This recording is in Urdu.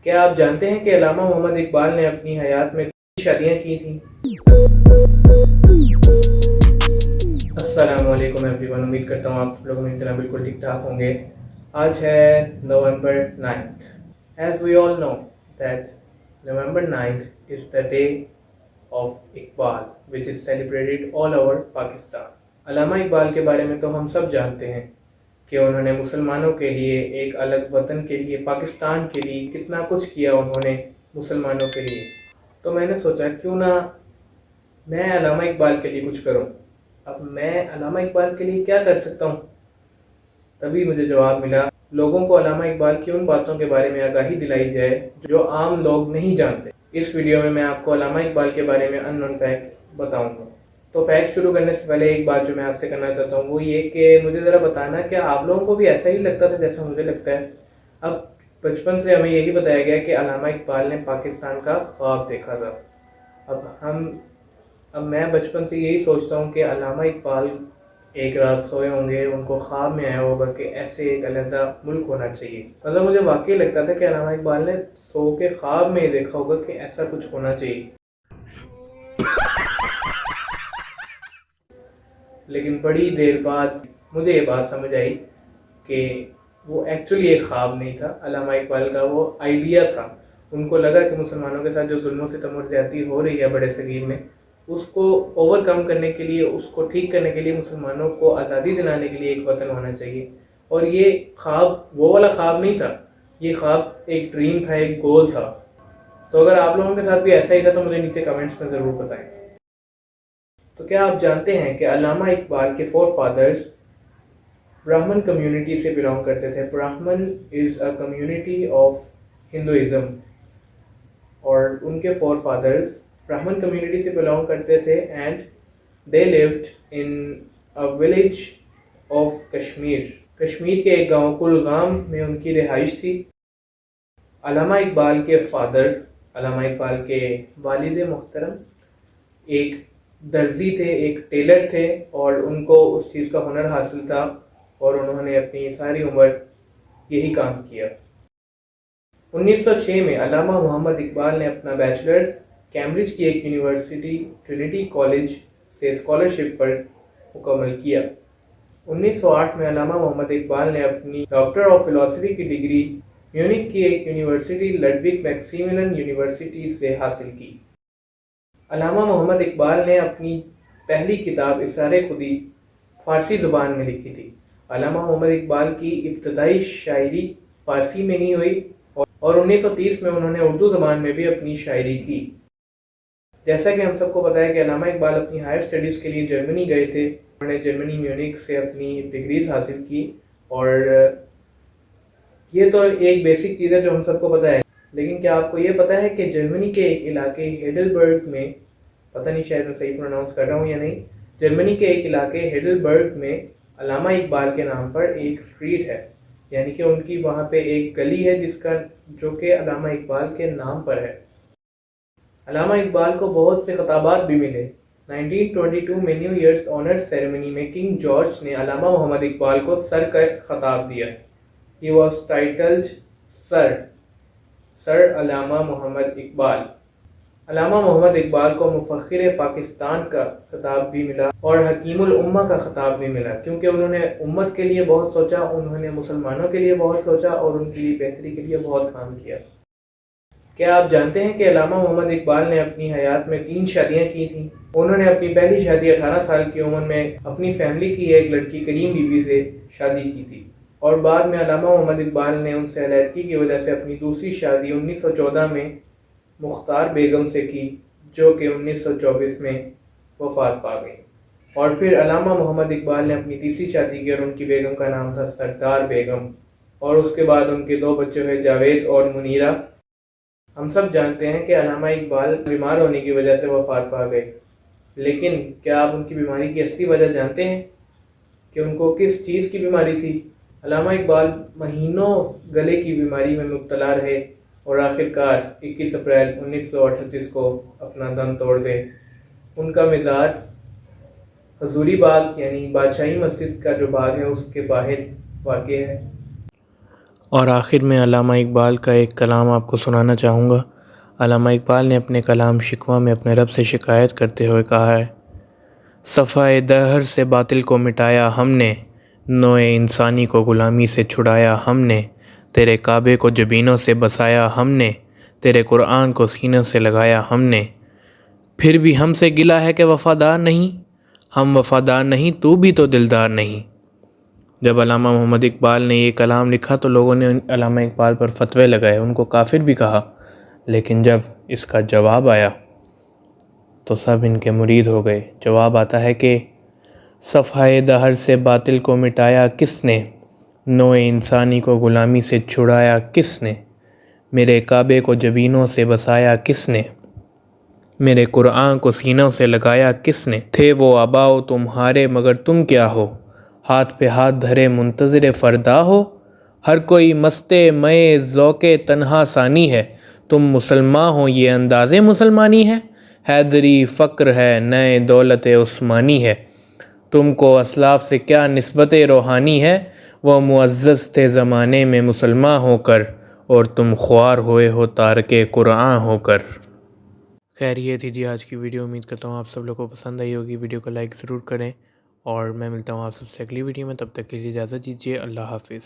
کیا آپ جانتے ہیں کہ علامہ محمد اقبال نے اپنی حیات میں کتنی شادیاں کی تھیں؟ السلام علیکم ایوری ون، امید کرتا ہوں آپ لوگ میری طرح بالکل ٹھیک ٹھاک ہوں گے۔ آج ہے نومبر 9th۔ As we all know that November 9th is the day of Iqbal which is celebrated all over Pakistan۔ علامہ اقبال کے بارے میں تو ہم سب جانتے ہیں کہ انہوں نے مسلمانوں کے لیے، ایک الگ وطن کے لیے، پاکستان کے لیے کتنا کچھ کیا انہوں نے مسلمانوں کے لیے۔ تو میں نے سوچا کیوں نہ میں علامہ اقبال کے لیے کچھ کروں۔ اب میں علامہ اقبال کے لیے کیا کر سکتا ہوں؟ تبھی مجھے جواب ملا، لوگوں کو علامہ اقبال کی ان باتوں کے بارے میں آگاہی دلائی جائے جو عام لوگ نہیں جانتے۔ اس ویڈیو میں آپ کو علامہ اقبال کے بارے میں ان نون فیکٹس بتاؤں گا۔ تو فیکٹ شروع کرنے سے پہلے ایک بات جو میں آپ سے کرنا چاہتا ہوں وہ یہ کہ مجھے ذرا بتانا کہ آپ لوگوں کو بھی ایسا ہی لگتا تھا جیسا مجھے لگتا ہے؟ اب بچپن سے ہمیں یہی بتایا گیا کہ علامہ اقبال نے پاکستان کا خواب دیکھا تھا۔ اب میں بچپن سے یہی سوچتا ہوں کہ علامہ اقبال ایک رات سوئے ہوں گے، ان کو خواب میں آیا ہوگا کہ ایسے ایک علیحدہ ملک ہونا چاہیے۔ مطلب مجھے واقعی لگتا تھا کہ علامہ اقبال نے سو کے خواب میں یہ دیکھا ہوگا کہ ایسا کچھ ہونا چاہیے۔ لیکن بڑی دیر بعد مجھے یہ بات سمجھ آئی کہ وہ ایکچولی ایک خواب نہیں تھا، علامہ اقبال کا وہ آئیڈیا تھا۔ ان کو لگا کہ مسلمانوں کے ساتھ جو ظلم و ستم اور زیادتی ہو رہی ہے بڑے صغیر میں، اس کو اوور کم کرنے کے لیے، اس کو ٹھیک کرنے کے لیے، مسلمانوں کو آزادی دلانے کے لیے ایک وطن ہونا چاہیے۔ اور یہ خواب وہ والا خواب نہیں تھا، یہ خواب ایک ڈریم تھا، ایک گول تھا۔ تو اگر آپ لوگوں کے ساتھ بھی ایسا ہی تھا تو مجھے نیچے کمنٹس میں ضرور بتائیں۔ تو کیا آپ جانتے ہیں کہ علامہ اقبال کے فور فادرز براہمن کمیونٹی سے بلانگ کرتے تھے؟ براہمن از اے کمیونٹی آف ہندوازم، اور ان کے فور فادرز براہمن کمیونٹی سے بلانگ کرتے تھے and they lived in a village of Kashmir. Kashmir کے ایک گاؤں کلگام میں ان کی رہائش تھی۔ علامہ اقبال کے فادر، علامہ اقبال کے والد محترم ایک درزی تھے، ایک ٹیلر تھے، اور ان کو اس چیز کا ہنر حاصل تھا اور انہوں نے اپنی ساری عمر یہی کام کیا۔ 1906 میں علامہ محمد اقبال نے اپنا بیچلرز کیمبرج کی ایک یونیورسٹی ٹرینٹی کالج سے اسکالرشپ پر مکمل کیا۔ 1908 میں علامہ محمد اقبال نے اپنی ڈاکٹر آف فلاسفی کی ڈگری میونک کی ایک یونیورسٹی لڈوگ میکسیملن یونیورسٹی سے حاصل کی۔ علامہ محمد اقبال نے اپنی پہلی کتاب اسرار خودی فارسی زبان میں لکھی تھی۔ علامہ محمد اقبال کی ابتدائی شاعری فارسی میں ہی ہوئی اور 1930 میں انہوں نے اردو زبان میں بھی اپنی شاعری کی۔ جیسا کہ ہم سب کو پتہ ہے کہ علامہ اقبال اپنی ہائر اسٹڈیز کے لیے جرمنی گئے تھے، انہوں نے جرمنی میونک سے اپنی ڈگریز حاصل کی، اور یہ تو ایک بیسک چیز ہے جو ہم سب کو پتہ ہے۔ لیکن کیا آپ کو یہ پتہ ہے کہ جرمنی کے ایک علاقے ہیڈلبرگ میں، پتہ نہیں شاید میں صحیح پروناؤنس کر رہا ہوں یا نہیں، جرمنی کے ایک علاقے ہیڈلبرگ میں علامہ اقبال کے نام پر ایک اسٹریٹ ہے، یعنی کہ ان کی وہاں پہ ایک گلی ہے جو کہ علامہ اقبال کے نام پر ہے۔ علامہ اقبال کو بہت سے خطابات بھی ملے۔ 1922 میں نیو ایئرز آنرز سیریمنی میں کنگ جارج نے علامہ محمد اقبال کو سر کا خطاب دیا۔ He was titled سر علامہ محمد اقبال۔ علامہ محمد اقبال کو مفخر پاکستان کا خطاب بھی ملا اور حکیم الامہ کا خطاب بھی ملا، کیونکہ انہوں نے امت کے لیے بہت سوچا، انہوں نے مسلمانوں کے لیے بہت سوچا اور ان کی بہتری کے لیے بہت کام کیا۔ کیا آپ جانتے ہیں کہ علامہ محمد اقبال نے اپنی حیات میں 3 شادیاں کی تھیں؟ انہوں نے اپنی پہلی شادی 18 سال کی عمر میں اپنی فیملی کی ایک لڑکی کریم بی بی سے شادی کی تھی، اور بعد میں علامہ محمد اقبال نے ان سے علیحدگی کی وجہ سے اپنی دوسری شادی 1914 میں مختار بیگم سے کی، جو کہ 1924 میں وفات پا گئی۔ اور پھر علامہ محمد اقبال نے اپنی تیسری شادی کی اور ان کی بیگم کا نام تھا سردار بیگم، اور اس کے بعد ان کے 2 بچے ہوئے، جاوید اور منیرہ۔ ہم سب جانتے ہیں کہ علامہ اقبال بیمار ہونے کی وجہ سے وفات پا گئے، لیکن کیا آپ ان کی بیماری کی اصلی وجہ جانتے ہیں کہ ان کو کس چیز کی بیماری تھی؟ علامہ اقبال مہینوں گلے کی بیماری میں مبتلا رہے اور آخرکار 21 اپریل 1938 کو اپنا دم توڑ گئے۔ ان کا مزار حضوری باغ یعنی بادشاہی مسجد کا جو باغ ہے اس کے باہر واقع ہے۔ اور آخر میں علامہ اقبال کا ایک کلام آپ کو سنانا چاہوں گا۔ علامہ اقبال نے اپنے کلام شکوہ میں اپنے رب سے شکایت کرتے ہوئے کہا ہے، صفحۂ دہر سے باطل کو مٹایا ہم نے، نوع انسانی کو غلامی سے چھڑایا ہم نے، تیرے کعبے کو جبینوں سے بسایا ہم نے، تیرے قرآن کو سینوں سے لگایا ہم نے، پھر بھی ہم سے گلہ ہے کہ وفادار نہیں، ہم وفادار نہیں تو بھی تو دلدار نہیں۔ جب علامہ محمد اقبال نے یہ کلام لکھا تو لوگوں نے علامہ اقبال پر فتوے لگائے، ان کو کافر بھی کہا، لیکن جب اس کا جواب آیا تو سب ان کے مرید ہو گئے۔ جواب آتا ہے کہ صفحۂ دہر سے باطل کو مٹایا کس نے، نوع انسانی کو غلامی سے چھڑایا کس نے، میرے کعبے کو جبینوں سے بسایا کس نے، میرے قرآن کو سینوں سے لگایا کس نے، تھے وہ آباؤ تمہارے مگر تم کیا ہو، ہاتھ پہ ہاتھ دھرے منتظر فردا ہو، ہر کوئی مست مئے ذوق تنہا ثانی ہے، تم مسلمان ہو یہ انداز مسلمانی ہے، حیدری فقر ہے نئے دولت عثمانی ہے، تم کو اسلاف سے کیا نسبت روحانی ہے، وہ معزز تھے زمانے میں مسلمان ہو کر، اور تم خوار ہوئے ہو تارک قرآن ہو کر۔ خیر یہ تھی جی آج کی ویڈیو، امید کرتا ہوں آپ سب لوگوں کو پسند آئی ہوگی۔ ویڈیو کو لائک ضرور کریں اور میں ملتا ہوں آپ سب سے اگلی ویڈیو میں، تب تک کے لیے اجازت دیجیے، اللہ حافظ۔